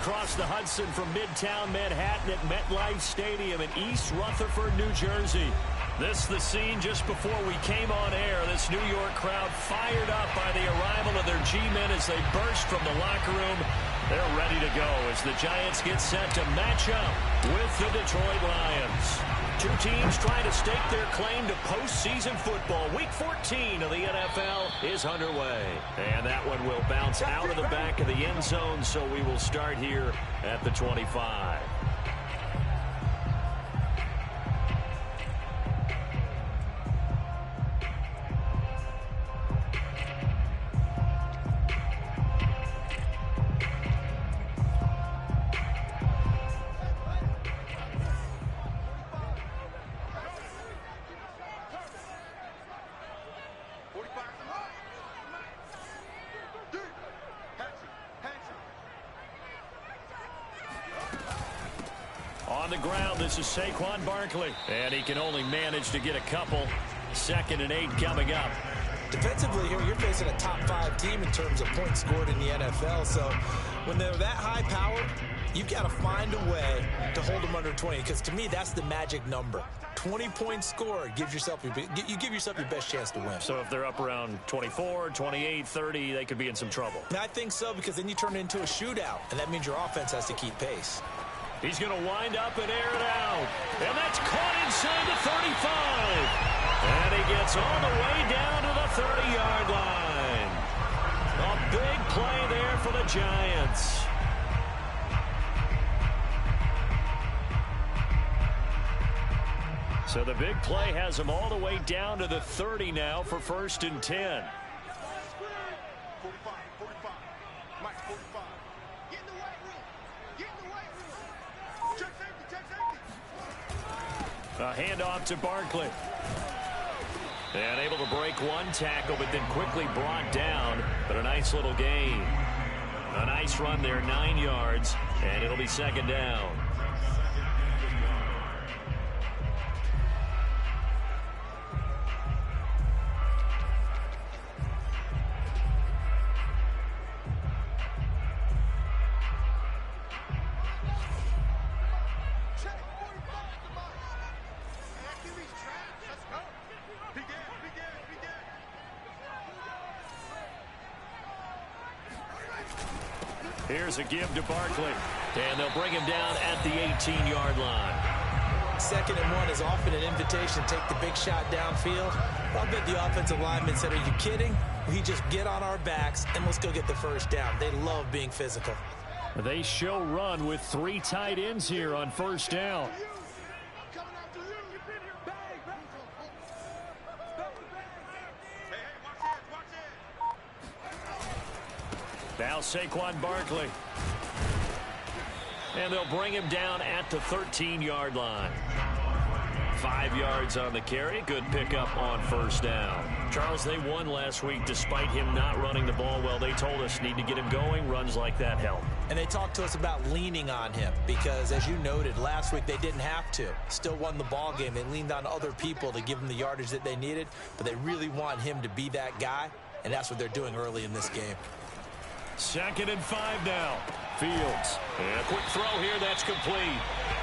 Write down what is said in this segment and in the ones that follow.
across the Hudson from Midtown Manhattan at MetLife Stadium in East Rutherford, New Jersey. This the scene just before we came on air. This New York crowd fired up by the arrival of their G-men as they burst from the locker room. They're ready to go as the Giants get set to match up with the Detroit Lions. Two teams trying to stake their claim to postseason football. Week 14 of the NFL is underway. And that one will bounce out of the back of the end zone, so we will start here at the 25. On the ground, this is Saquon Barkley. And he can only manage to get a couple. 2nd and 8 coming up. Defensively here, you're facing a top 5 team in terms of points scored in the NFL. So when they're that high powered, you've got to find a way to hold them under 20. Because to me, that's the magic number. 20 points scored gives yourself your best chance to win. So if they're up around 24, 28, 30, they could be in some trouble. I think so, because then you turn it into a shootout. And that means your offense has to keep pace. He's going to wind up and air it out. And that's caught inside the 35. And he gets all the way down to the 30-yard line. A big play there for the Giants. So the big play has him all the way down to the 30 now for 1st and 10. A handoff to Barkley. And able to break one tackle, but then quickly brought down. But a nice little gain. A nice run there, 9 yards. And it'll be 2nd down. Here's a give to Barkley. And they'll bring him down at the 18-yard line. 2nd and 1 is often an invitation to take the big shot downfield. I bet the offensive lineman said, are you kidding? We just get on our backs and let's go get the 1st down. They love being physical. They show run with 3 tight ends here on 1st down. Now Saquon Barkley. And they'll bring him down at the 13-yard line. 5 yards on the carry. Good pickup on 1st down. Charles, they won last week despite him not running the ball well. They told us need to get him going. Runs like that help. And they talked to us about leaning on him because, as you noted, last week they didn't have to. Still won the ball game. They leaned on other people to give them the yardage that they needed, but they really want him to be that guy, and that's what they're doing early in this game. 2nd and 5 now. Fields. And a quick throw here. That's complete.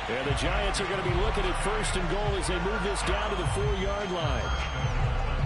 And the Giants are going to be looking at 1st and goal as they move this down to the 4-yard line.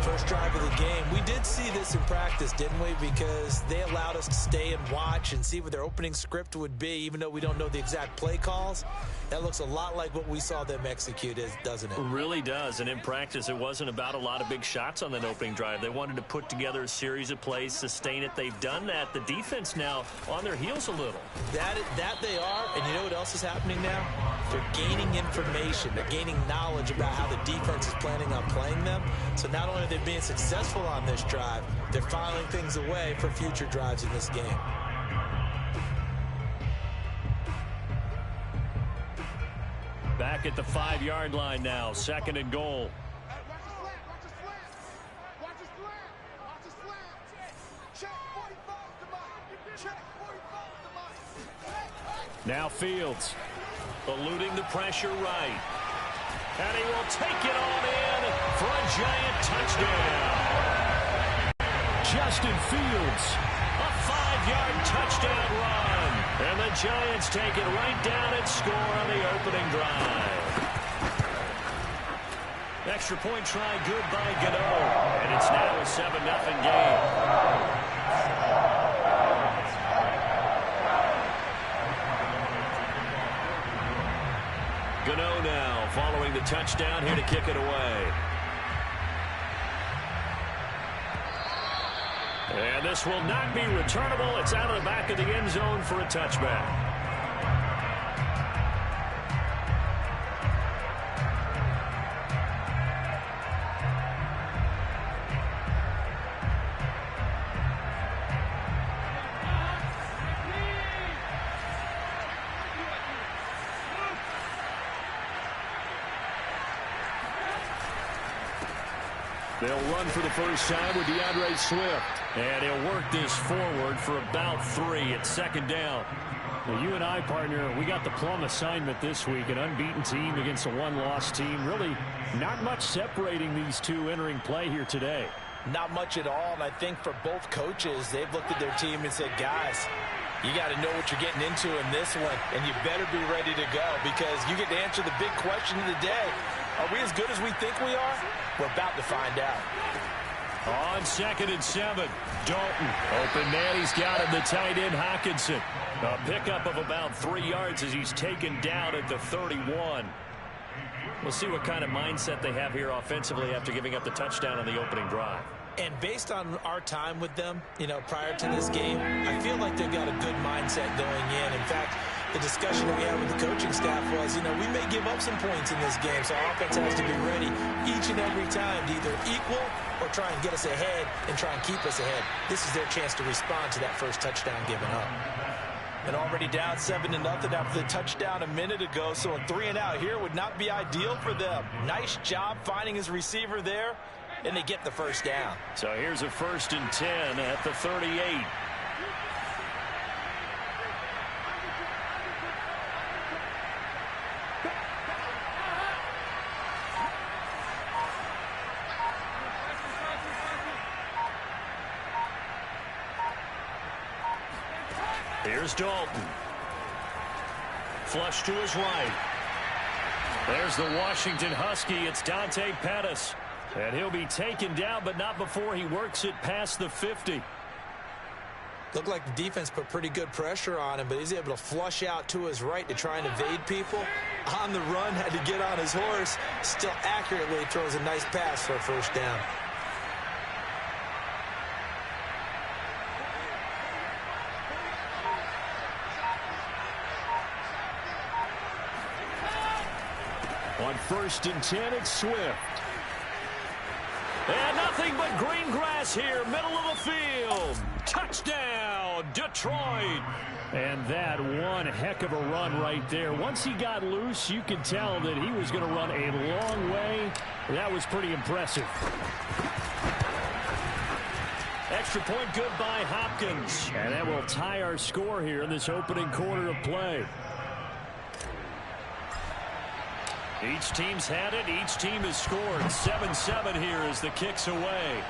First drive of the game. We did see this in practice, didn't we? Because they allowed us to stay and watch and see what their opening script would be, even though we don't know the exact play calls. That looks a lot like what we saw them execute, doesn't it? It really does. And in practice, it wasn't about a lot of big shots on that opening drive. They wanted to put together a series of plays, sustain it. They've done that. The defense now on their heels a little. That they are. And you know what else is happening now? They're gaining information. They're gaining knowledge about how the defense is planning on playing them. So not only are they being successful on this drive, they're filing things away for future drives in this game. Back at the 5-yard line now. 2nd and goal. Now Fields. Eluding the pressure right. And he will take it on in for a Giant touchdown. Justin Fields. A 5-yard touchdown run. And the Giants take it right down and score on the opening drive. Extra point try good by Gano. And it's now a 7-0 game. Gano now following the touchdown here to kick it away. And this will not be returnable. It's out of the back of the end zone for a touchback. They'll run for the first time with DeAndre Swift. And he'll work this forward for about 3 at second down. Well, you and I, partner, we got the plum assignment this week. An unbeaten team against a one-loss team. Really not much separating these two entering play here today. Not much at all, and I think for both coaches, they've looked at their team and said, guys, you got to know what you're getting into in this one, and you better be ready to go because you get to answer the big question of the day. Are we as good as we think we are? We're about to find out. On 2nd and 7, Dalton. Open man, he's got him, the tight end Hockenson. A pickup of about 3 yards as he's taken down at the 31. We'll see what kind of mindset they have here offensively after giving up the touchdown on the opening drive. And based on our time with them, prior to this game, I feel like they've got a good mindset going in. In fact, the discussion that we had with the coaching staff was, we may give up some points in this game, so our offense has to be ready each and every time to either equal or try and get us ahead and try and keep us ahead. This is their chance to respond to that first touchdown given up. And already down 7-0 after the touchdown a minute ago, so a 3 and out here would not be ideal for them. Nice job finding his receiver there, and they get the first down. So here's a 1st and 10 at the 38. Here's Dalton. Flush to his right. There's the Washington Husky. It's Dante Pettis. And he'll be taken down, but not before he works it past the 50. Looked like the defense put pretty good pressure on him, but he's able to flush out to his right to try and evade people. On the run, had to get on his horse. Still accurately throws a nice pass for a first down. On 1st and 10, it's Swift. And nothing but green grass here, middle of the field. Touchdown, Detroit. And that one heck of a run right there. Once he got loose, you could tell that he was going to run a long way. That was pretty impressive. Extra point good by Hopkins. And that will tie our score here in this opening quarter of play. Each team's had it. Each team has scored. 7-7 here as the kick's away.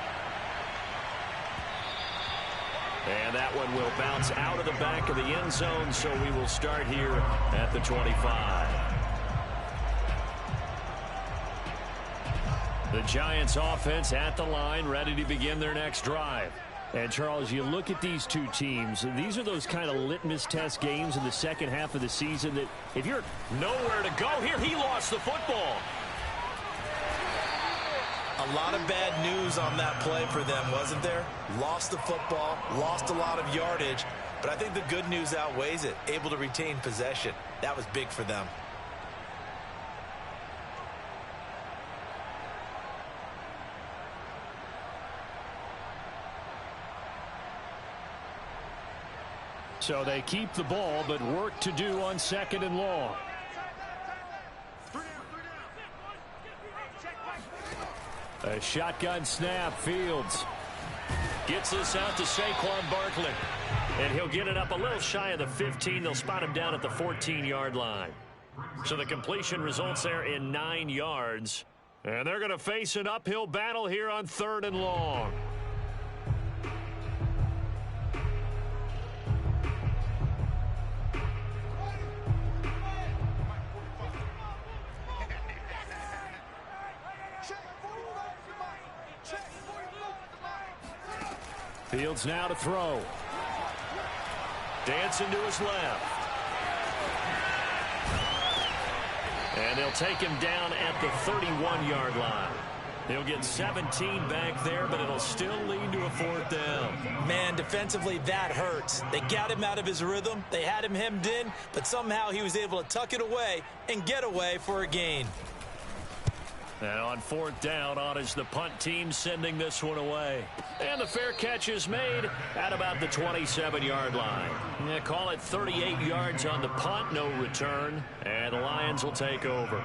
And that one will bounce out of the back of the end zone, so we will start here at the 25. The Giants offense at the line, ready to begin their next drive. And, Charles, you look at these two teams, these are those kind of litmus test games in the second half of the season that if you're nowhere to go here, he lost the football. A lot of bad news on that play for them, wasn't there? Lost the football, lost a lot of yardage, but I think the good news outweighs it. Able to retain possession. That was big for them. So they keep the ball, but work to do on 2nd and long. A shotgun snap, Fields. Gets this out to Saquon Barkley. And he'll get it up a little shy of the 15. They'll spot him down at the 14-yard line. So the completion results there in 9 yards. And they're going to face an uphill battle here on 3rd and long. Fields now to throw. Dancing to his left. And they'll take him down at the 31-yard line. He'll get 17 back there, but it'll still lead to a 4th down. Man, defensively, that hurts. They got him out of his rhythm. They had him hemmed in, but somehow he was able to tuck it away and get away for a gain. And on 4th down, on is the punt team sending this one away. And the fair catch is made at about the 27-yard line. Yeah, call it 38 yards on the punt, no return. And the Lions will take over.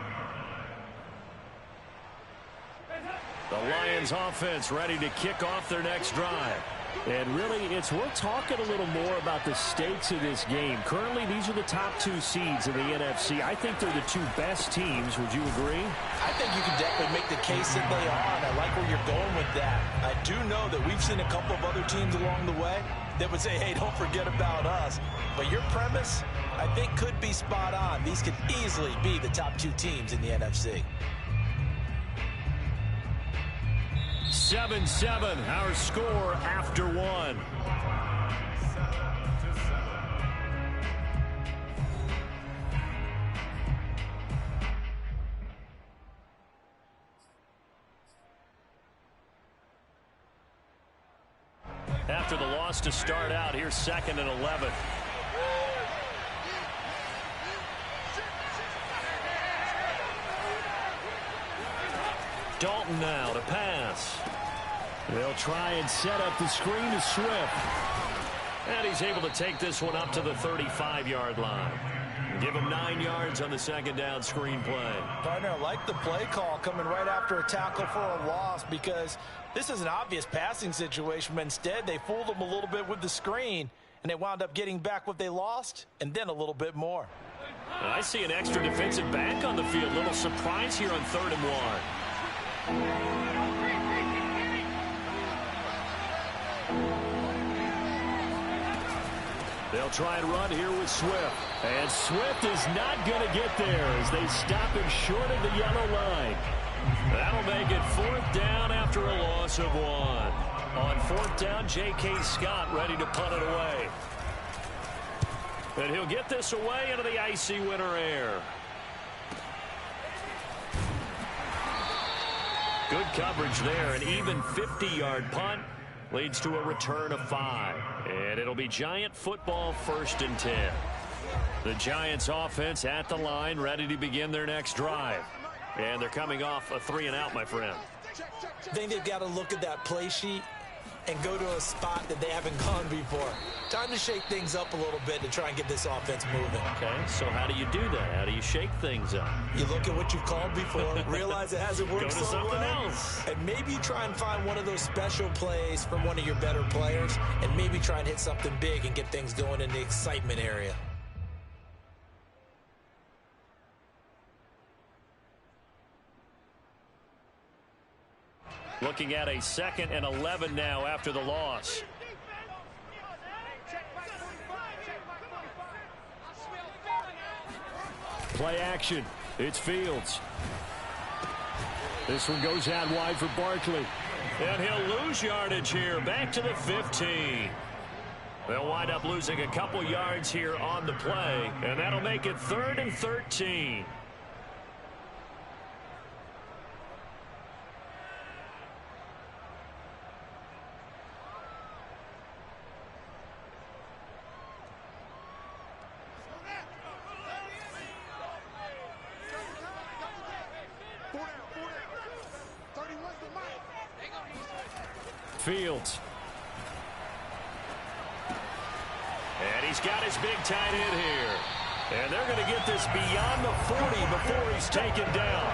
The Lions offense ready to kick off their next drive. And really, it's worth talking a little more about the stakes of this game. Currently, these are the top 2 seeds in the NFC. I think they're the 2 best teams. Would you agree? I think you can definitely make the case that they are, and I like where you're going with that. I do know that we've seen a couple of other teams along the way that would say, hey, don't forget about us. But your premise, I think, could be spot on. These could easily be the top 2 teams in the NFC. 7-7, our score after 1. After the loss to start out, here's 2nd and 11. Dalton now to pass. They'll try and set up the screen to Swift. And he's able to take this one up to the 35-yard line. Give him 9 yards on the 2nd down screen play. Partner, I like the play call coming right after a tackle for a loss, because this is an obvious passing situation, but instead they fooled them a little bit with the screen, and they wound up getting back what they lost and then a little bit more. I see an extra defensive back on the field. Little surprise here on 3rd and 1. They'll try and run here with Swift. And Swift is not going to get there as they stop him short of the yellow line. That'll make it 4th down after a loss of 1. On 4th down, J.K. Scott ready to punt it away. And he'll get this away into the icy winter air. Good coverage there. An even 50-yard punt leads to a return of 5. And it'll be Giant football, 1st and 10. The Giants offense at the line, ready to begin their next drive. And they're coming off a 3-and-out, my friend. I think they've got to look at that play sheet and go to a spot that they haven't gone before. Time to shake things up a little bit to try and get this offense moving. Okay, so how do you do that? How do you shake things up? You look at what you've called before, realize it hasn't worked so well, something else. and maybe you try and find one of those special plays from one of your better players, and maybe try and hit something big and get things going in the excitement area. Looking at a 2nd and 11 now after the loss. Play action. It's Fields. This one goes out wide for Barkley. And he'll lose yardage here. Back to the 15. They'll wind up losing a couple yards here on the play. And that'll make it 3rd and 13. Fields. And he's got his big tight end here. And they're going to get this beyond the 40 before he's taken down.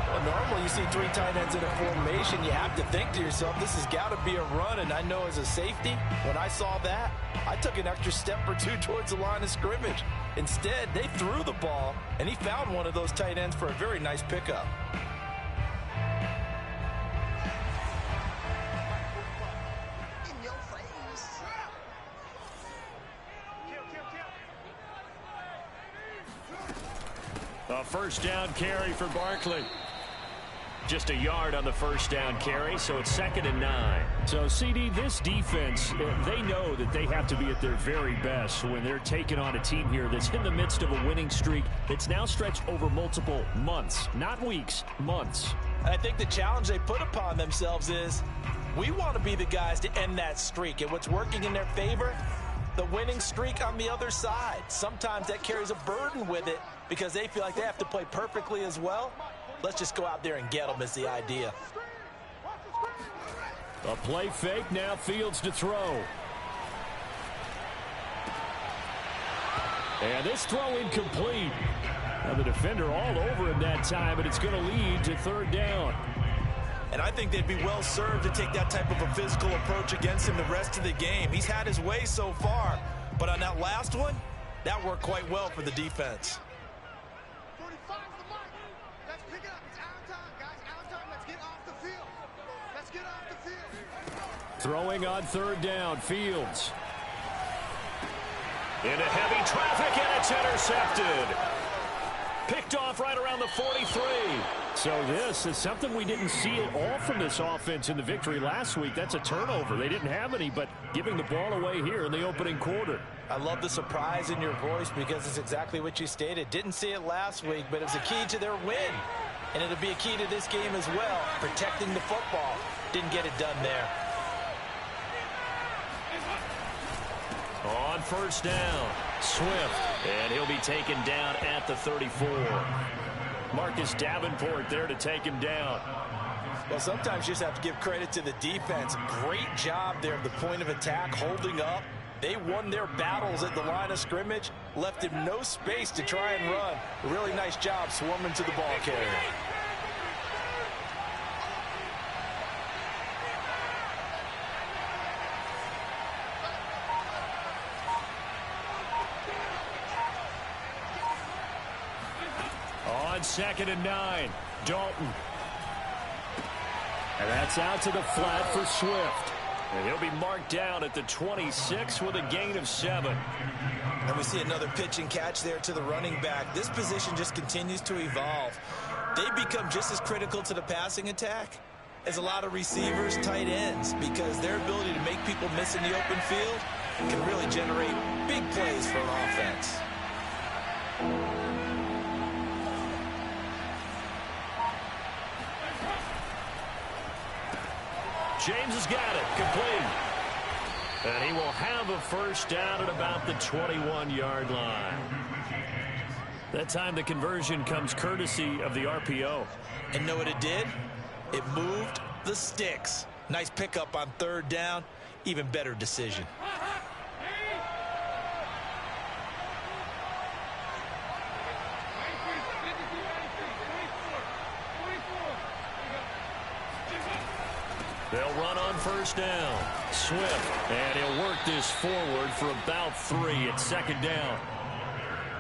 Well, normally you see 3 tight ends in a formation. You have to think to yourself, this has got to be a run. And I know as a safety, when I saw that, I took an extra step or 2 towards the line of scrimmage. Instead, they threw the ball, and he found one of those tight ends for a very nice pickup. A 1st down carry for Barkley. Just a yard on the first down carry, so it's 2nd and 9. So, CD, this defense, they know that they have to be at their very best when they're taking on a team here that's in the midst of a winning streak that's now stretched over multiple months, not weeks, months. And I think the challenge they put upon themselves is we want to be the guys to end that streak. And what's working in their favor? The winning streak on the other side. Sometimes that carries a burden with it because they feel like they have to play perfectly as well. Let's just go out there and get them is the idea. A play fake, now Fields to throw. And this throw incomplete. Now the defender all over him that time, and it's going to lead to 3rd down. And I think they'd be well served to take that type of a physical approach against him the rest of the game. He's had his way so far, but on that last one, that worked quite well for the defense. Throwing on 3rd down, Fields. Into heavy traffic, and it's intercepted. Picked off right around the 43. So this is something we didn't see at all from this offense in the victory last week. That's a turnover. They didn't have any, but giving the ball away here in the opening quarter. I love the surprise in your voice because it's exactly what you stated. Didn't see it last week, but it was a key to their win. And it'll be a key to this game as well, protecting the football. Didn't get it done there. On 1st down, Swift, and he'll be taken down at the 34. Marcus Davenport there to take him down. Well, sometimes you just have to give credit to the defense. Great job there at the point of attack, holding up. They won their battles at the line of scrimmage, left him no space to try and run. A really nice job swarming to the ball carrier. On 2nd and 9, Dalton. And that's out to the flat for Swift. And he'll be marked down at the 26 with a gain of 7. And we see another pitch and catch there to the running back. This position just continues to evolve. They become just as critical to the passing attack as a lot of receivers, tight ends, because their ability to make people miss in the open field can really generate big plays for an offense. James has got it, complete. And he will have a 1st down at about the 21-yard line. That time the conversion comes courtesy of the RPO. And know what it did? It moved the sticks. Nice pickup on 3rd down. Even better decision. They'll run on 1st down. Swift, and he'll work this forward for about 3 at 2nd down.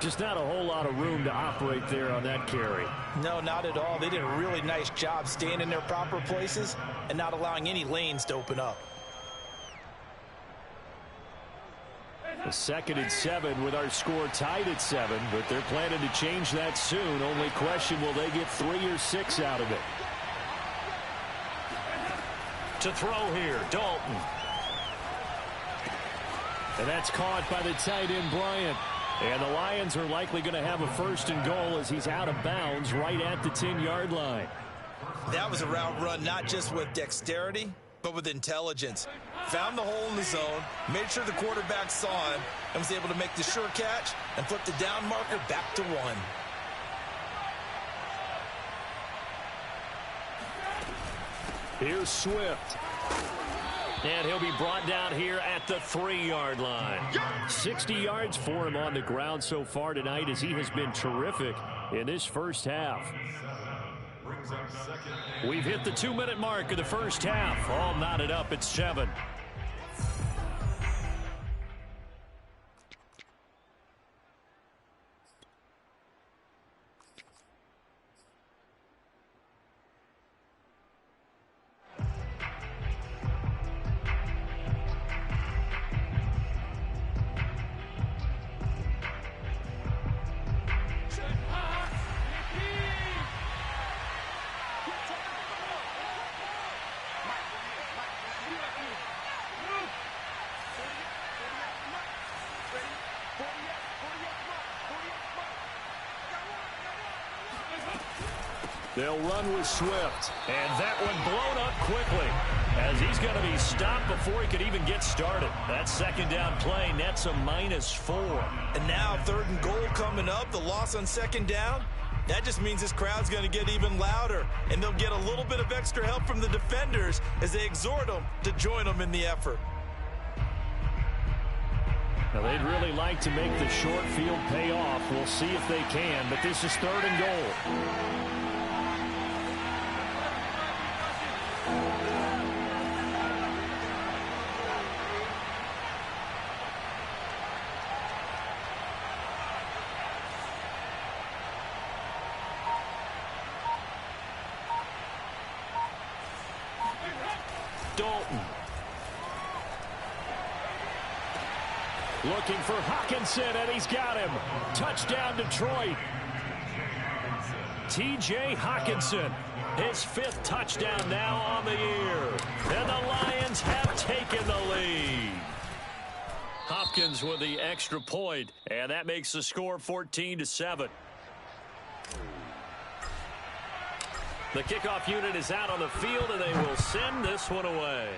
Just not a whole lot of room to operate there on that carry. No, not at all. They did a really nice job staying in their proper places and not allowing any lanes to open up. A 2nd and 7 with our score tied at 7, but they're planning to change that soon. Only question, will they get 3 or 6 out of it? To throw here, Dalton. And that's caught by the tight end, Bryant. And the Lions are likely going to have a 1st and goal as he's out of bounds right at the 10-yard line. That was a route run not just with dexterity, but with intelligence. Found the hole in the zone, made sure the quarterback saw him, and was able to make the sure catch and flip the down marker back to 1. Here's Swift. And he'll be brought down here at the 3-yard line. 60 yards for him on the ground so far tonight as he has been terrific in this first half. We've hit the 2-minute mark of the first half. All knotted up at 7. They'll run with Swift. And that one blown up quickly, as he's going to be stopped before he could even get started. That second down play nets a -4. And now 3rd and goal coming up. The loss on 2nd down. That just means this crowd's going to get even louder, and they'll get a little bit of extra help from the defenders as they exhort them to join them in the effort. Now, they'd really like to make the short field pay off. We'll see if they can, but this is 3rd and goal. Looking for Hawkinson, and he's got him. Touchdown, Detroit. T.J. Hawkinson, his 5th touchdown now on the year. And the Lions have taken the lead. Hopkins with the extra point, and that makes the score 14-7. The kickoff unit is out on the field, and they will send this one away.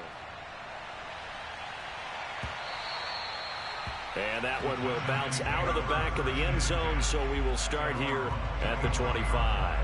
And that one will bounce out of the back of the end zone, so we will start here at the 25.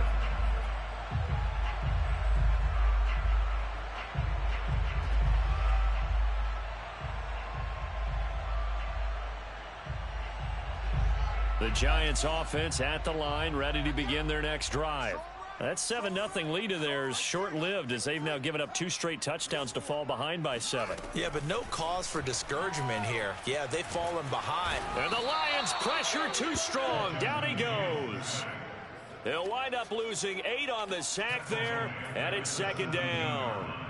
The Giants offense at the line, ready to begin their next drive. That 7-0 lead of theirs short-lived, as they've now given up 2 straight touchdowns to fall behind by 7. Yeah, but no cause for discouragement here. Yeah, they've fallen behind. And the Lions pressure too strong. Down he goes. They'll wind up losing 8 on the sack there, and it's 2nd down.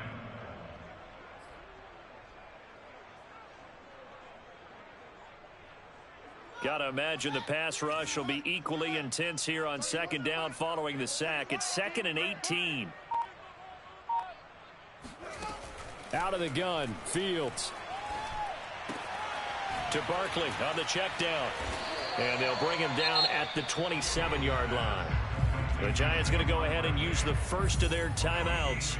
Got to imagine the pass rush will be equally intense here on 2nd down following the sack. It's 2nd and 18. Out of the gun, Fields. To Barkley on the check down. And they'll bring him down at the 27-yard line. The Giants going to go ahead and use the first of their timeouts,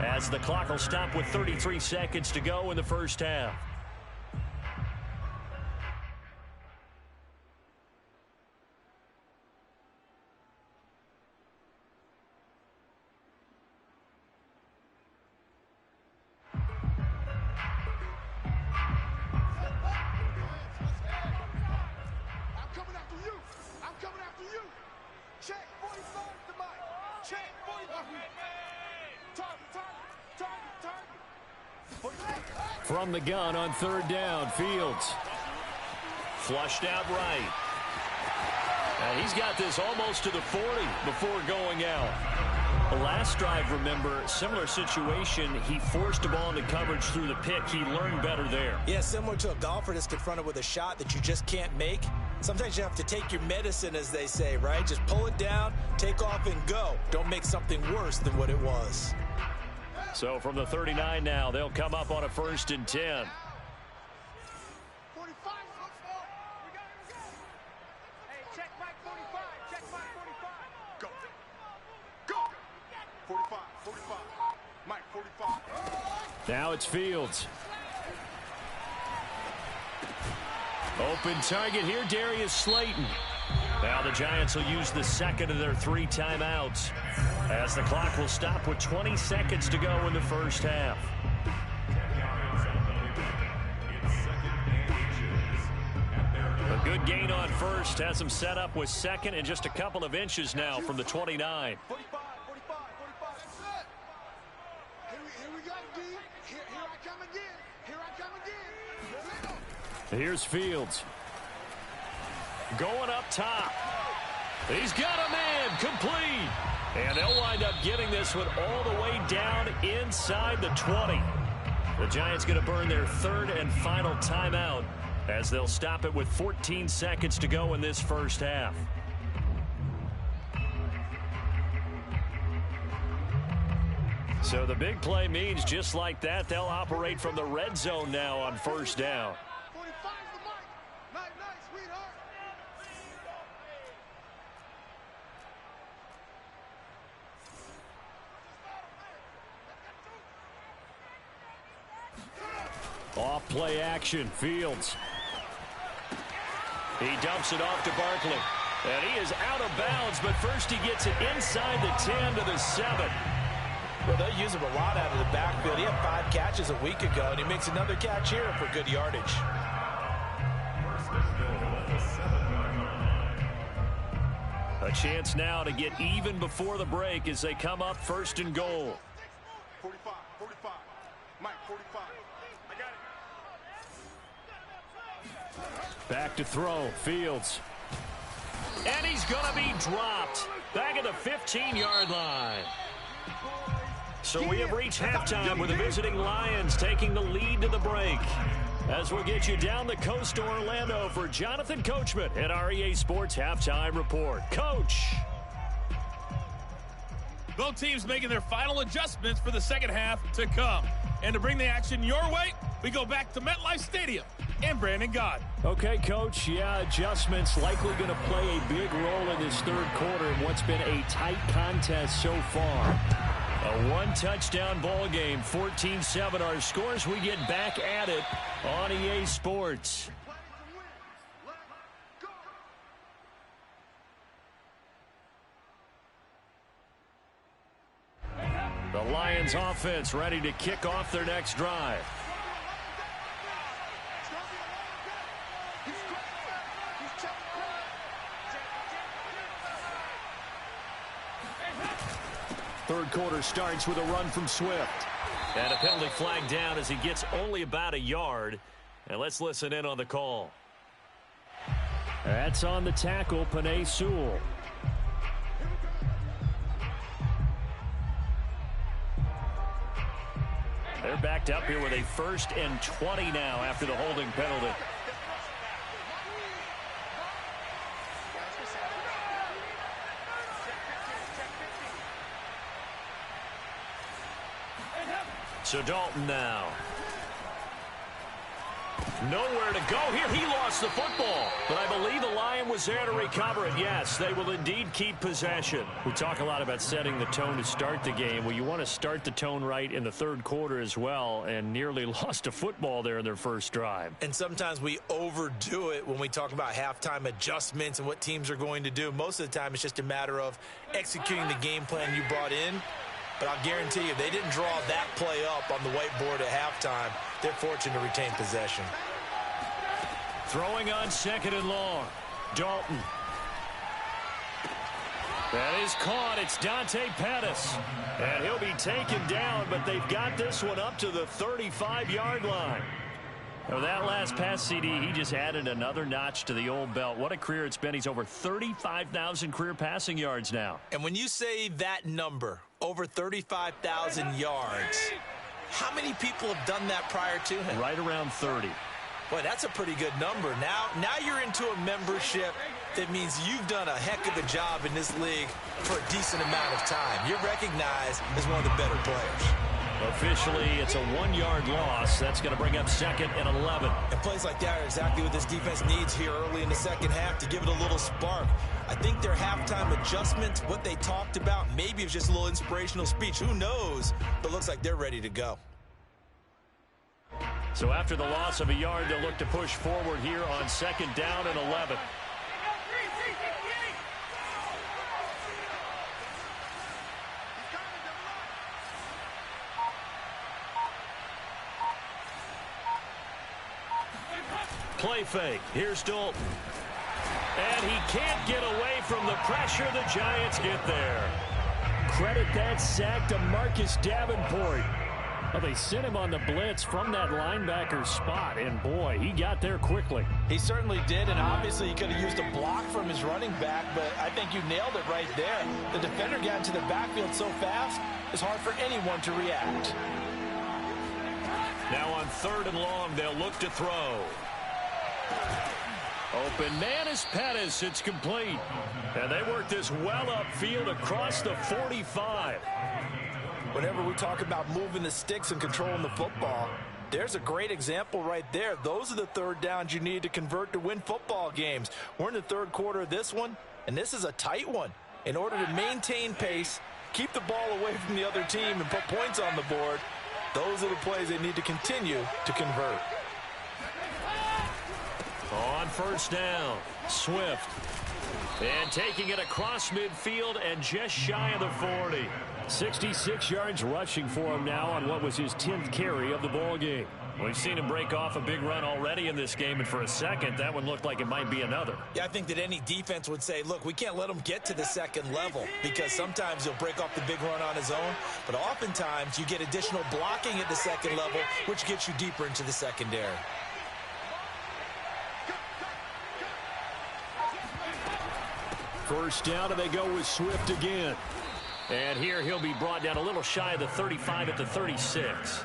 as the clock will stop with 33 seconds to go in the first half. From the gun on 3rd down, Fields. Flushed out right. And he's got this almost to the 40 before going out. The last drive, remember, similar situation. He forced a ball into coverage through the pick. He learned better there. Yeah, similar to a golfer that's confronted with a shot that you just can't make. Sometimes you have to take your medicine, as they say, right? Just pull it down, take off, and go. Don't make something worse than what it was. So from the 39 now, they'll come up on a 1st and 10. 45. Hey, check Mike 45. Check Mike 45. Go. Go. 45. 45. Mike 45. Now it's Fields. Open target here, Darius Slayton. Now the Giants will use the 2nd of their 3 timeouts, as the clock will stop with 20 seconds to go in the first half. A good gain on first has them set up with 2nd and just a couple of inches now from the 29. 45. 45. 45. Here we go, D. Here I come again. Here I come again. Here's Fields. Going up top. He's got a man, complete. And they'll wind up getting this one all the way down inside the 20. The Giants going to burn their 3rd and final timeout, as they'll stop it with 14 seconds to go in this first half. So the big play means just like that, they'll operate from the red zone now on 1st down. 45 the mark. Nice, sweetheart. Off play action. Fields. He dumps it off to Barkley. And he is out of bounds, but first he gets it inside the 10 to the 7. Well, they'll use him a lot out of the backfield. He had 5 catches a week ago, and he makes another catch here for good yardage. A chance now to get even before the break as they come up 1st and goal. 45, 45. Mike, 45. I got it. Back to throw. Fields. And he's going to be dropped back at the 15-yard line. So we have reached halftime with the visiting Lions taking the lead to the break. As we'll get you down the coast to Orlando for Jonathan Coachman at our EA Sports Halftime Report. Coach. Both teams making their final adjustments for the second half to come. And to bring the action your way, we go back to MetLife Stadium and Brandon Gott. Okay, Coach. Yeah, adjustments likely going to play a big role in this third quarter in what's been a tight contest so far. A one-touchdown ball game, 14-7. Our scores, we get back at it on EA Sports. The Lions offense ready to kick off their next drive. Third quarter starts with a run from Swift. And a penalty flag down as he gets only about a yard. And let's listen in on the call. That's on the tackle, Penei Sewell. They're backed up here with a 1st and 20 now after the holding penalty. So Dalton now. Nowhere to go here. He lost the football. But I believe the Lion was there to recover it. Yes, they will indeed keep possession. We talk a lot about setting the tone to start the game. Well, you want to start the tone right in the third quarter as well, and nearly lost a football there in their first drive. And sometimes we overdo it when we talk about halftime adjustments and what teams are going to do. Most of the time, it's just a matter of executing the game plan you brought in. But I'll guarantee you, if they didn't draw that play up on the whiteboard at halftime, they're fortunate to retain possession. Throwing on 2nd and long. Dalton. That is caught. It's Dante Pettis. And he'll be taken down, but they've got this one up to the 35-yard line. Now, that last pass CD, he just added another notch to the old belt. What a career it's been. He's over 35,000 career passing yards now. And when you say that number, over 35,000 yards, how many people have done that prior to him? Right around 30. Boy, that's a pretty good number. Now you're into a membership that means you've done a heck of a job in this league for a decent amount of time. You're recognized as one of the better players. Officially, it's a 1-yard loss. That's going to bring up 2nd and 11. And plays like that are exactly what this defense needs here early in the second half to give it a little spark. I think their halftime adjustments, what they talked about, maybe it was just a little inspirational speech. Who knows? But looks like they're ready to go. So after the loss of a yard, they'll look to push forward here on 2nd down and 11. Play fake. Here's Dalton. And he can't get away from the pressure. The Giants get there. Credit that sack to Marcus Davenport. Well, they sent him on the blitz from that linebacker spot, and boy, he got there quickly. He certainly did, and obviously he could have used a block from his running back, but I think you nailed it right there. The defender got into the backfield so fast, it's hard for anyone to react. Now on 3rd and long, they'll look to throw. Open man is Pettis. It's complete. And they work this well upfield across the 45. Whenever we talk about moving the sticks and controlling the football, there's a great example right there. Those are the third downs you need to convert to win football games. We're in the third quarter of this one, and this is a tight one. In order to maintain pace, keep the ball away from the other team, and put points on the board, Those are the plays they need to continue to convert. On first down, Swift. And taking it across midfield and just shy of the 40. 66 yards rushing for him now on what was his 10th carry of the ball game. We've seen him break off a big run already in this game, and for a second, that one looked like it might be another. Yeah, I think that any defense would say, look, we can't let him get to the second level because sometimes he'll break off the big run on his own, but oftentimes you get additional blocking at the second level, which gets you deeper into the secondary. First down, and they go with Swift again. And here he'll be brought down a little shy of the 35 at the 36.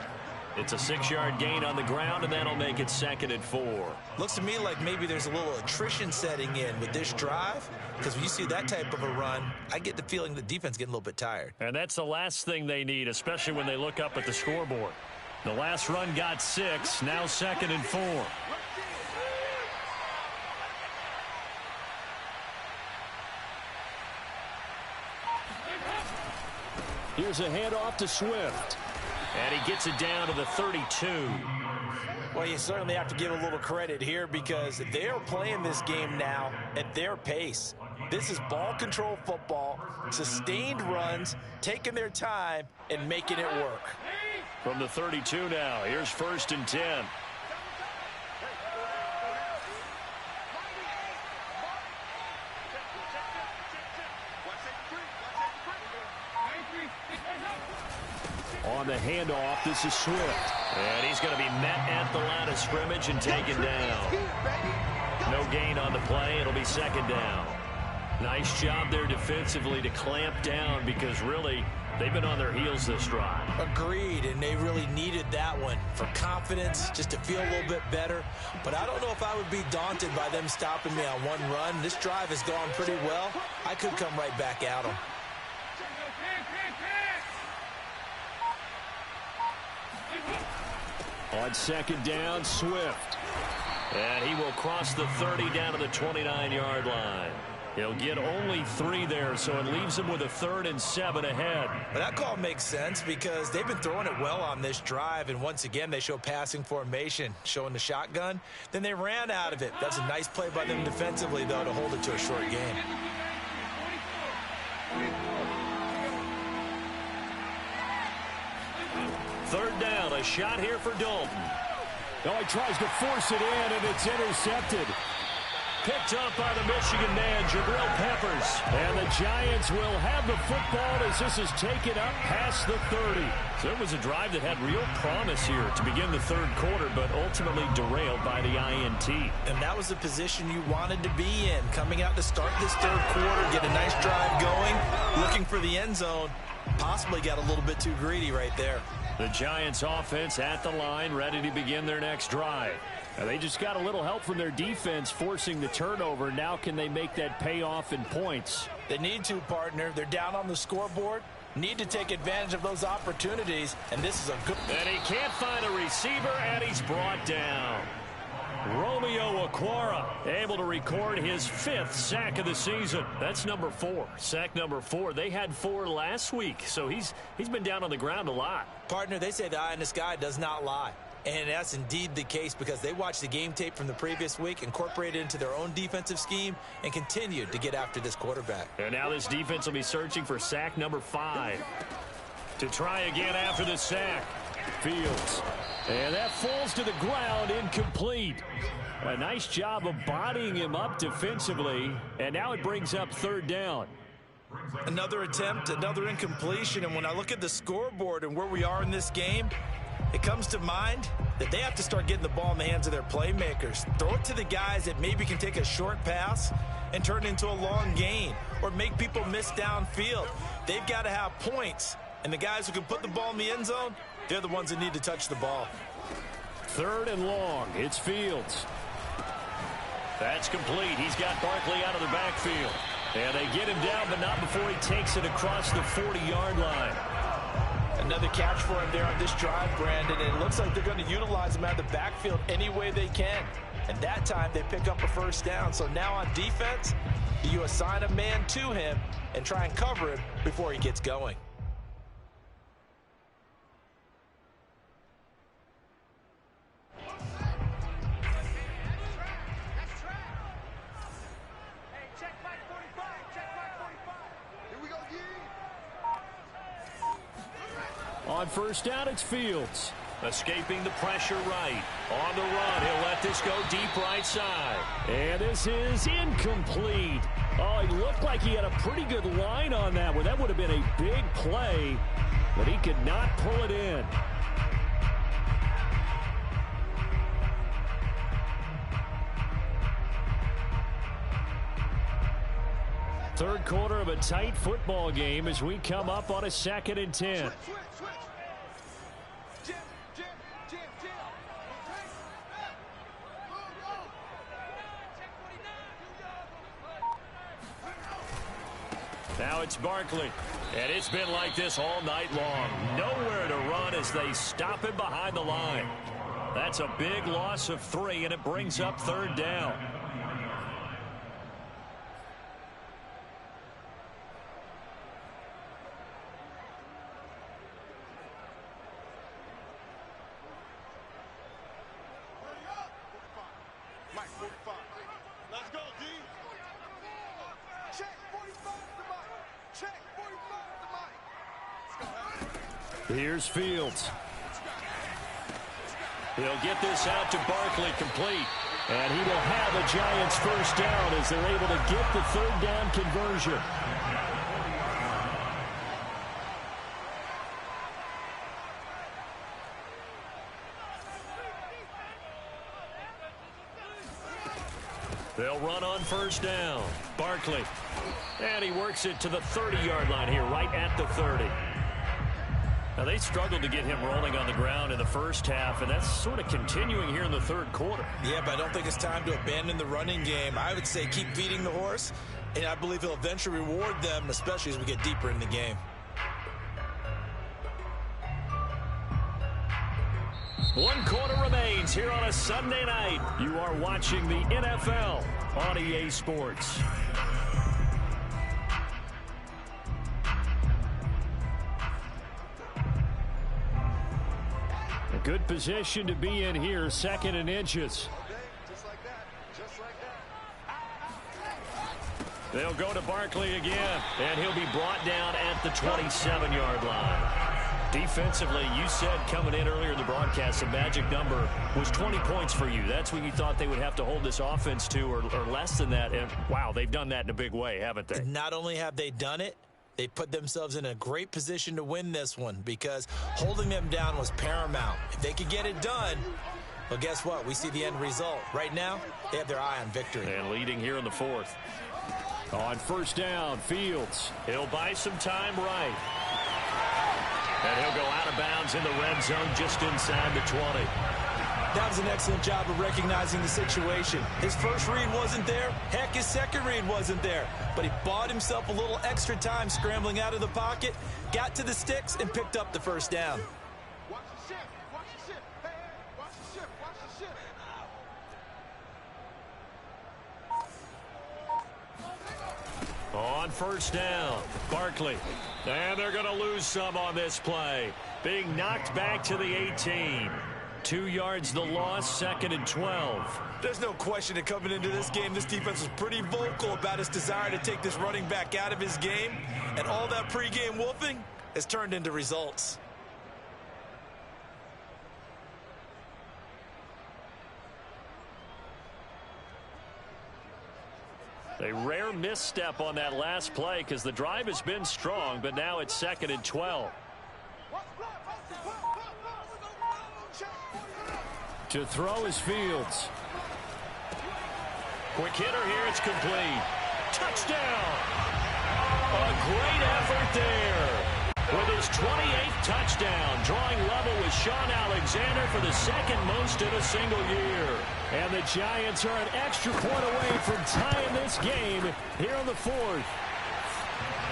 It's a 6-yard gain on the ground, and that'll make it 2nd and 4. Looks to me like maybe there's a little attrition setting in with this drive, because when you see that type of a run, I get the feeling the defense getting a little bit tired. And that's the last thing they need, especially when they look up at the scoreboard. The last run got 6, now 2nd and 4. Here's a handoff to Swift. And he gets it down to the 32. Well, you certainly have to give a little credit here because they are playing this game now at their pace. This is ball control football, sustained runs, taking their time and making it work. From the 32 now, here's 1st and 10. On the handoff, this is Swift. And he's going to be met at the line of scrimmage and taken down. No gain on the play. It'll be 2nd down. Nice job there defensively to clamp down because really they've been on their heels this drive. Agreed, and they really needed that one for confidence, just to feel a little bit better. But I don't know if I would be daunted by them stopping me on one run. This drive has gone pretty well. I could come right back at them. On 2nd down, Swift. And he will cross the 30 down to the 29-yard line. He'll get only 3 there, so it leaves him with a 3rd and 7 ahead. Well, that call makes sense because they've been throwing it well on this drive, and once again they show passing formation, showing the shotgun. Then they ran out of it. That's a nice play by them defensively, though, to hold it to a short game. Third down, a shot here for Dalton. Oh, he tries to force it in, and it's intercepted. Picked up by the Michigan man, Jabril Peppers. And the Giants will have the football as this is taken up past the 30. So it was a drive that had real promise here to begin the 3rd quarter, but ultimately derailed by the INT. And that was the position you wanted to be in, coming out to start this 3rd quarter, get a nice drive going, looking for the end zone. Possibly got a little bit too greedy right there. The Giants offense at the line, ready to begin their next drive. Now they just got a little help from their defense forcing the turnover. Now can they make that pay off in points? They need to, partner. They're down on the scoreboard. Need to take advantage of those opportunities, and this is a good... And he can't find a receiver, and he's brought down. Romeo Okwara able to record his 5th sack of the season. That's number 4. Sack number 4. They had 4 last week, so he's been down on the ground a lot. Partner, they say the eye in the sky does not lie. And that's indeed the case because they watched the game tape from the previous week, incorporated it into their own defensive scheme, and continued to get after this quarterback. And now this defense will be searching for sack number 5. To try again after the sack. Fields. And that falls to the ground, incomplete. A nice job of bodying him up defensively, and now it brings up 3rd down. Another attempt, another incompletion, and when I look at the scoreboard and where we are in this game, it comes to mind that they have to start getting the ball in the hands of their playmakers. Throw it to the guys that maybe can take a short pass and turn it into a long gain or make people miss downfield. They've got to have points, and the guys who can put the ball in the end zone, they're the ones that need to touch the ball. 3rd and long. It's Fields. That's complete. He's got Barkley out of the backfield. And they get him down, but not before he takes it across the 40-yard line. Another catch for him there on this drive, Brandon, and it looks like they're going to utilize him out of the backfield any way they can. And that time they pick up a 1st down. So now on defense, you assign a man to him and try and cover him before he gets going. On first down, it's Fields. Escaping the pressure right. On the run, he'll let this go deep right side. And this is incomplete. Oh, he looked like he had a pretty good line on that one. That would have been a big play, but he could not pull it in. Third quarter of a tight football game as we come up on a 2nd and 10. Now it's Barkley. And it's been like this all night long. Nowhere to run as they stop him behind the line. That's a big loss of 3, and it brings up 3rd down. Here's Fields. He'll get this out to Barkley, complete. And he will have a Giants first down as they're able to get the 3rd down conversion. They'll run on first down. Barkley. And he works it to the 30-yard line here, right at the 30. Now, they struggled to get him rolling on the ground in the first half, and that's sort of continuing here in the 3rd quarter. Yeah, but I don't think it's time to abandon the running game. I would say keep feeding the horse, and I believe he'll eventually reward them, especially as we get deeper in the game. One quarter remains here on a Sunday night. You are watching the NFL on EA Sports. A good position to be in here, 2nd and inches. They'll go to Barkley again, and he'll be brought down at the 27-yard line. Defensively, you said coming in earlier in the broadcast, the magic number was 20 points for you. That's what you thought they would have to hold this offense to, or less than that. And, wow, they've done that in a big way, haven't they? Not only have they done it, they put themselves in a great position to win this one because holding them down was paramount. If they could get it done, well, guess what? We see the end result. Right now, they have their eye on victory. And leading here in the 4th. On first down, Fields. He'll buy some time right. And he'll go out of bounds in the red zone just inside the 20. That was an excellent job of recognizing the situation. His first read wasn't there. Heck, his second read wasn't there. But he bought himself a little extra time scrambling out of the pocket, got to the sticks, and picked up the first down. Watch the shift. Watch the shift. Hey, watch the shift. Watch the shift. On first down, Barkley. And they're going to lose some on this play. Being knocked back to the 18. 2 yards the loss, 2nd and 12. There's no question that coming into this game, this defense was pretty vocal about its desire to take this running back out of his game. And all that pregame wolfing has turned into results. A rare misstep on that last play because the drive has been strong, but now it's 2nd and 12. To throw is Fields. Quick hitter here, it's complete. Touchdown! A great effort there. With his 28th touchdown, drawing level with Sean Alexander for the 2nd most in a single year. And the Giants are an extra point away from tying this game here on the 4th.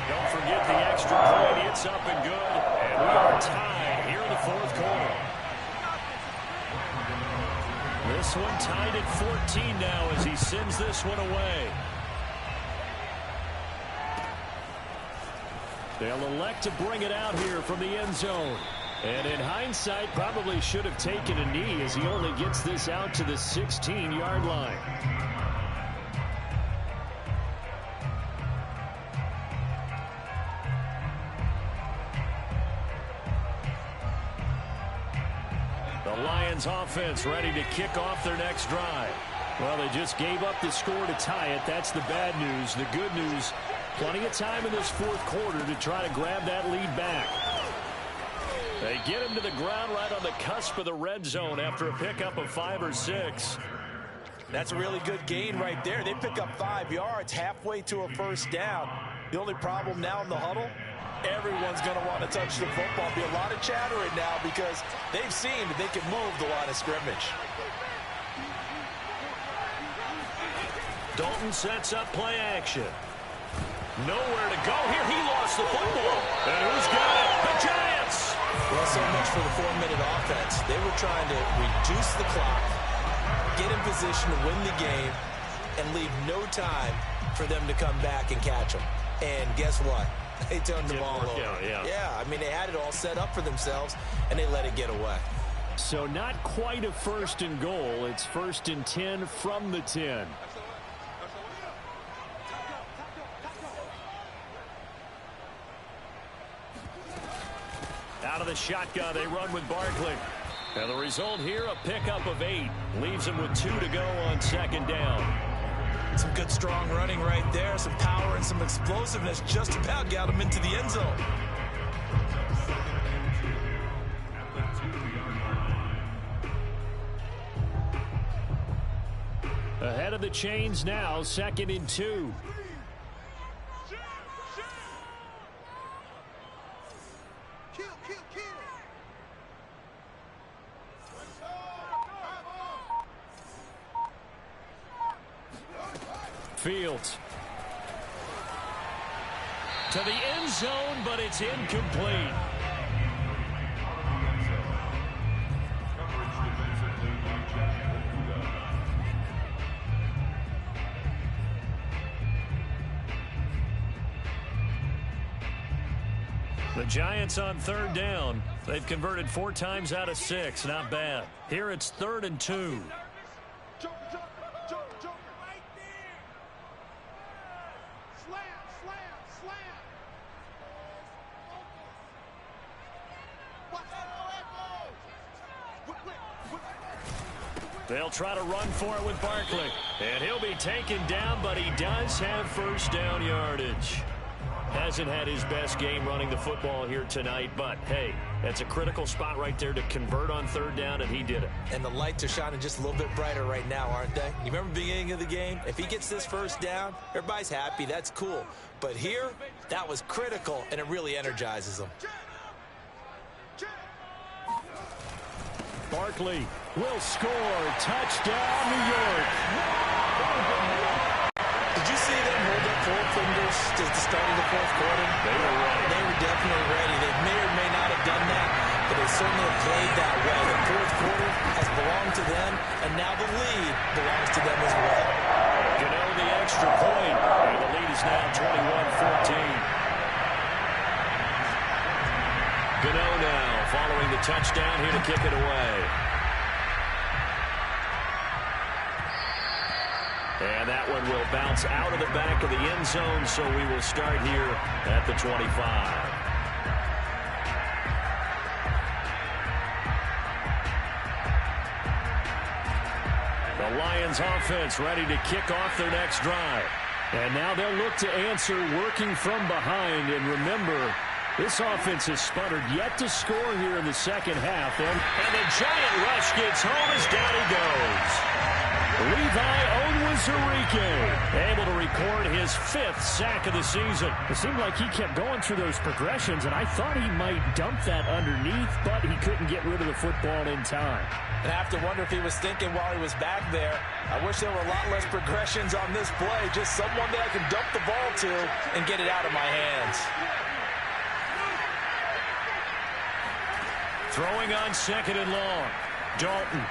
Don't forget the extra point. It's up and good. And we are tied here in the 4th quarter. This one tied at 14 now as he sends this one away. They'll elect to bring it out here from the end zone. And in hindsight, probably should have taken a knee as he only gets this out to the 16-yard line. The Lions offense ready to kick off their next drive. Well, they just gave up the score to tie it. That's the bad news. The good news, plenty of time in this fourth quarter to try to grab that lead back. They get him to the ground right on the cusp of the red zone after a pickup of 5 or 6. That's a really good gain right there. They pick up 5 yards halfway to a first down. The only problem now in the huddle, everyone's going to want to touch the football. Be a lot of chattering now because they've seen that they can move the line of scrimmage. Dalton sets up play action. Nowhere to go here. He lost the football. And who's got it? The Giants. Well, so much for the 4-minute offense. They were trying to reduce the clock, get in position to win the game, and leave no time for them to come back and catch them. And guess what? They turned the ball over. Yeah, I mean, they had it all set up for themselves, and they let it get away. So not quite a 1st and goal. It's 1st and 10 from the 10. Out of the shotgun, they run with Barkley. And the result here, a pickup of 8. Leaves them with 2 to go on 2nd down. Some good, strong running right there. Some power and some explosiveness just about got them into the end zone. Ahead of the chains now, 2nd and 2. Fields to the end zone, but it's incomplete. The Giants on 3rd down. They've converted 4 times out of 6. Not bad. Here it's 3rd and 2. They'll try to run for it with Barkley. And he'll be taken down, but he does have 1st down yardage. Hasn't had his best game running the football here tonight, but hey, that's a critical spot right there to convert on 3rd down, and he did it. And the lights are shining just a little bit brighter right now, aren't they? You remember the beginning of the game? If he gets this 1st down, everybody's happy. That's cool. But here, that was critical, and it really energizes them. Barkley will score. Touchdown, New York. Did you see them hold up 4 fingers to the start of the 4th quarter? They were ready. They were definitely ready. They may or may not have done that, but they certainly have played that way. The 4th quarter has belonged to them, and now the lead belongs to them as well. Gano the extra point, and the lead is now 21-14. Gano now following the touchdown here to kick it away. And that one will bounce out of the back of the end zone, so we will start here at the 25. The Lions offense ready to kick off their next drive. And now they'll look to answer working from behind. And remember, this offense has sputtered yet to score here in the 2nd half. And the giant rush gets home as down he goes. Levi Onwuzurike able to record his 5th sack of the season. It seemed like he kept going through those progressions, and I thought he might dump that underneath, but he couldn't get rid of the football in time. And I have to wonder if he was thinking while he was back there, I wish there were a lot less progressions on this play, just someone that I can dump the ball to and get it out of my hands. Throwing on 2nd and long. Dalton.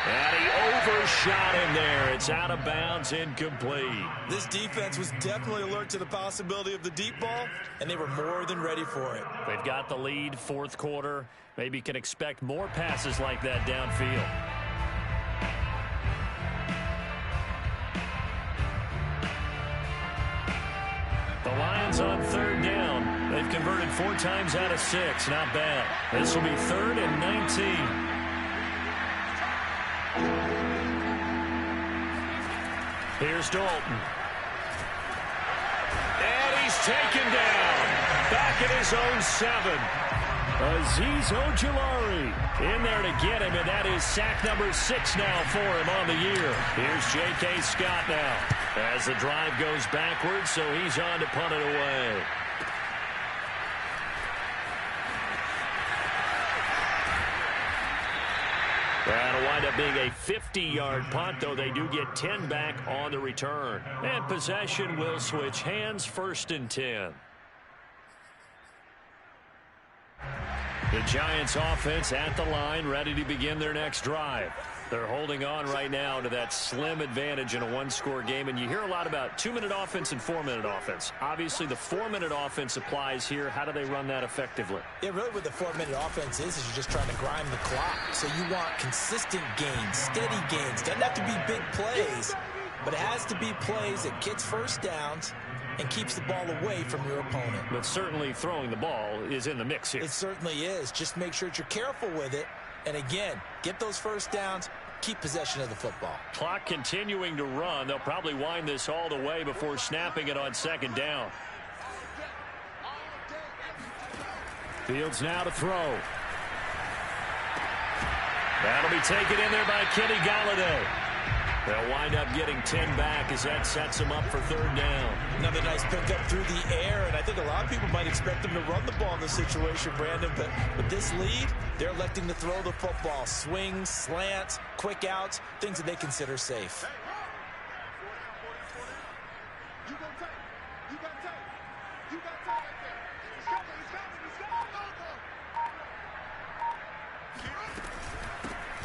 And he overshot him there. It's out of bounds, incomplete. This defense was definitely alert to the possibility of the deep ball, and they were more than ready for it. They've got the lead, 4th quarter. Maybe can expect more passes like that downfield. The Lions on 3rd down. They've converted 4 times out of 6. Not bad. This will be 3rd and Here's Dalton. And he's taken down. Back at his own 7. Azeez Ojulari In there to get him, and that is sack number 6 now for him on the year. Here's J.K. Scott now as the drive goes backwards, so he's on to punt it away. That'll wind up being a 50-yard punt, though they do get 10 back on the return. And possession will switch hands, 1st and 10. The Giants offense at the line, ready to begin their next drive. They're holding on right now to that slim advantage in a one-score game, and you hear a lot about 2-minute offense and 4-minute offense. Obviously, the 4-minute offense applies here. How do they run that effectively? Yeah, really what the 4-minute offense is you're just trying to grind the clock. So you want consistent gains, steady gains. Doesn't have to be big plays, but it has to be plays that gets first downs and keeps the ball away from your opponent. But certainly throwing the ball is in the mix here. It certainly is. Just make sure that you're careful with it. And again, get those first downs, keep possession of the football. Clock continuing to run. They'll probably wind this all the way before snapping it on 2nd down. Fields now to throw. That'll be taken in there by Kenny Golladay. They'll wind up getting 10 back as that sets them up for 3rd down. Another nice pickup through the air, and I think a lot of people might expect them to run the ball in this situation, Brandon, but with this lead, they're electing to throw the football. Swings, slants, quick outs, things that they consider safe.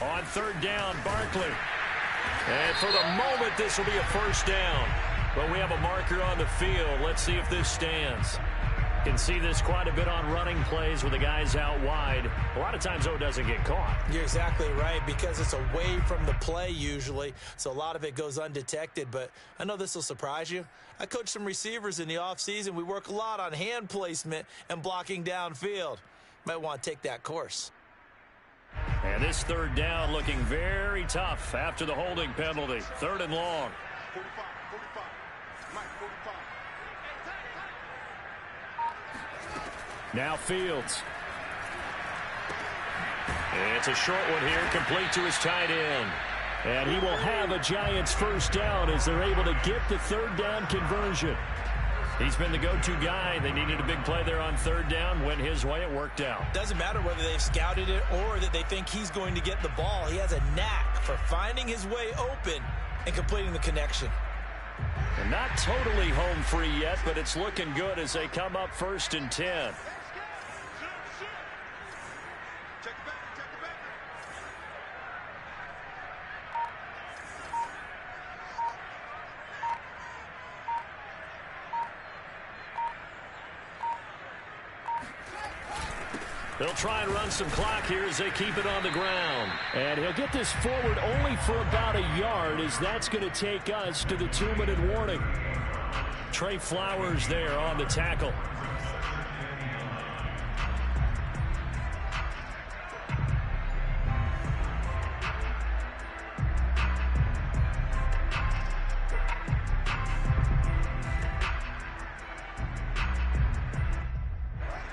On 3rd down, Barkley. And for the moment, this will be a 1st down. But we have a marker on the field. Let's see if this stands. Can see this quite a bit on running plays with the guys out wide. A lot of times, though, it doesn't get caught. You're exactly right, because it's away from the play usually, so a lot of it goes undetected. But I know this will surprise you. I coach some receivers in the offseason. We work a lot on hand placement and blocking downfield. Might want to take that course. And this 3rd down looking very tough after the holding penalty. 3rd and long. 45. Mike, 45. Now Fields. It's a short one here, complete to his tight end. And he will have a Giants 1st down as they're able to get the 3rd down conversion. He's been the go-to guy. They needed a big play there on 3rd down. Went his way. It worked out. Doesn't matter whether they've scouted it or that they think he's going to get the ball. He has a knack for finding his way open and completing the connection. And not totally home free yet, but it's looking good as they come up 1st and 10. They'll try and run some clock here as they keep it on the ground. And he'll get this forward only for about a yard, as that's going to take us to the 2-minute warning. Trey Flowers there on the tackle.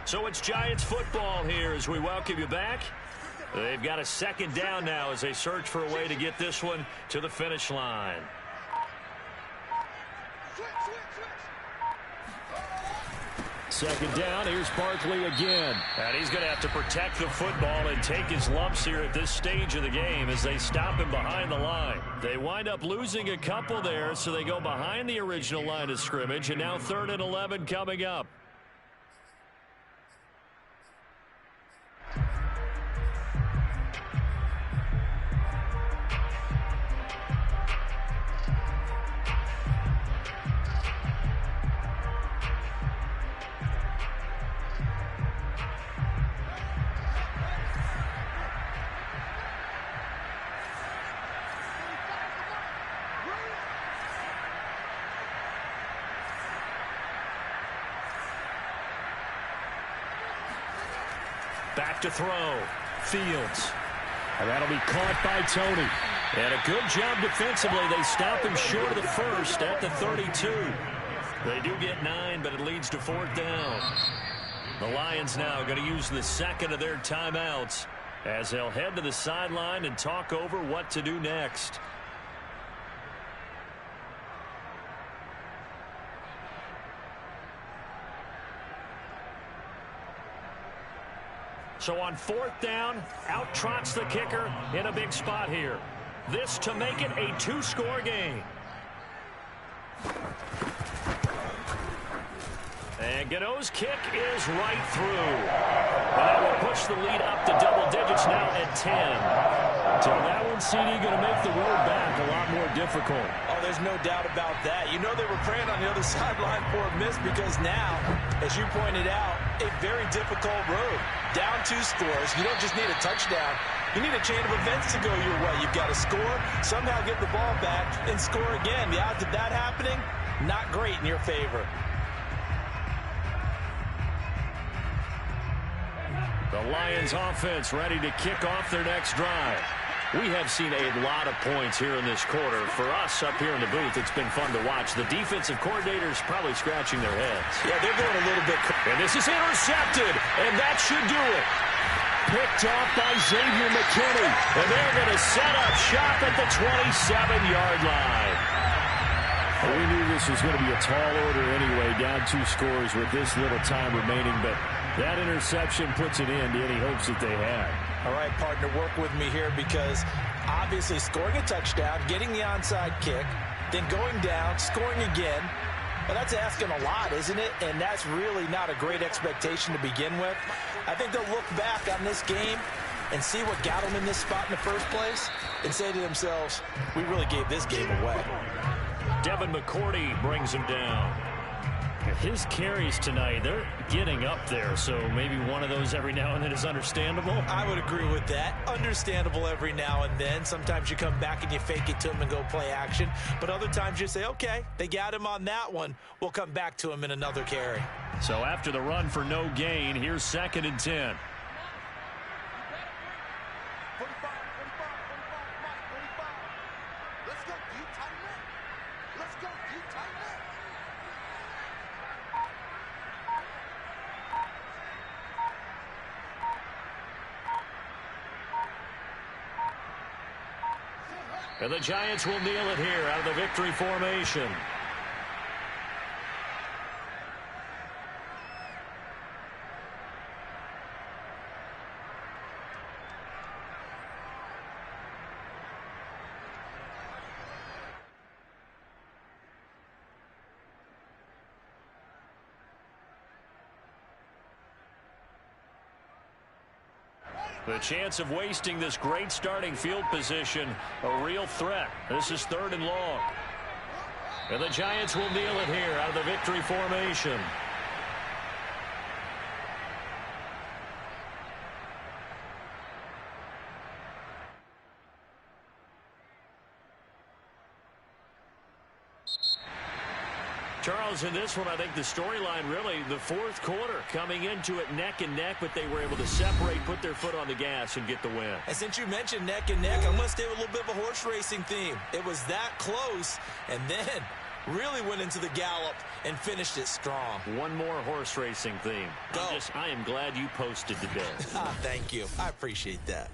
So it's Giants football here as we welcome you back. They've got a 2nd down now as they search for a way to get this one to the finish line. Second down, here's Barkley again. And he's going to have to protect the football and take his lumps here at this stage of the game as they stop him behind the line. They wind up losing a couple there, so they go behind the original line of scrimmage, and now 3rd and 11 coming up. Back to throw. Fields. And that'll be caught by Tony. And a good job defensively. They stop him short of the first at the 32. They do get 9, but it leads to 4th down. The Lions now going to use the second of their timeouts as they'll head to the sideline and talk over what to do next. So on 4th down, out trots the kicker in a big spot here. This to make it a 2-score game. And Gano's kick is right through. And that will push the lead up to double digits now at 10. So that one, CD, going to make the road back a lot more difficult. Oh, there's no doubt about that. You know they were praying on the other sideline for a miss because now, as you pointed out, a very difficult road. Down 2 scores. You don't just need a touchdown. You need a chain of events to go your way. You've got to score, somehow get the ball back, and score again. The odds of that happening, not great in your favor. The Lions offense ready to kick off their next drive. We have seen a lot of points here in this quarter. For us up here in the booth, it's been fun to watch. The defensive coordinators probably scratching their heads. Yeah, they're going a little bit. And this is intercepted, and that should do it. Picked off by Xavier McKinney, and they're going to set up shop at the 27-yard line. We knew this was going to be a tall order anyway, down 2 scores with this little time remaining, but that interception puts an end to any hopes that they had. All right, partner, work with me here because obviously scoring a touchdown, getting the onside kick, then going down, scoring again. Well, that's asking a lot, isn't it? And that's really not a great expectation to begin with. I think they'll look back on this game and see what got them in this spot in the first place and say to themselves, we really gave this game away. Devin McCourty brings him down. His carries tonight, they're getting up there, so maybe one of those every now and then is understandable. I would agree with that. Understandable every now and then. Sometimes you come back and you fake it to him and go play action. But other times you say, okay, they got him on that one. We'll come back to him in another carry. So after the run for no gain, here's 2nd and 10. And the Giants will kneel it here out of the victory formation. The chance of wasting this great starting field position, a real threat. This is 3rd and long. And the Giants will kneel it here out of the victory formation. Charles, in this one, I think the storyline really, the 4th quarter, coming into it neck and neck, but they were able to separate, put their foot on the gas, and get the win. And since you mentioned neck and neck, I'm going to stay with a little bit of a horse racing theme. It was that close, and then really went into the gallop and finished it strong. One more horse racing theme. Go. I am glad you posted today. Thank you. I appreciate that.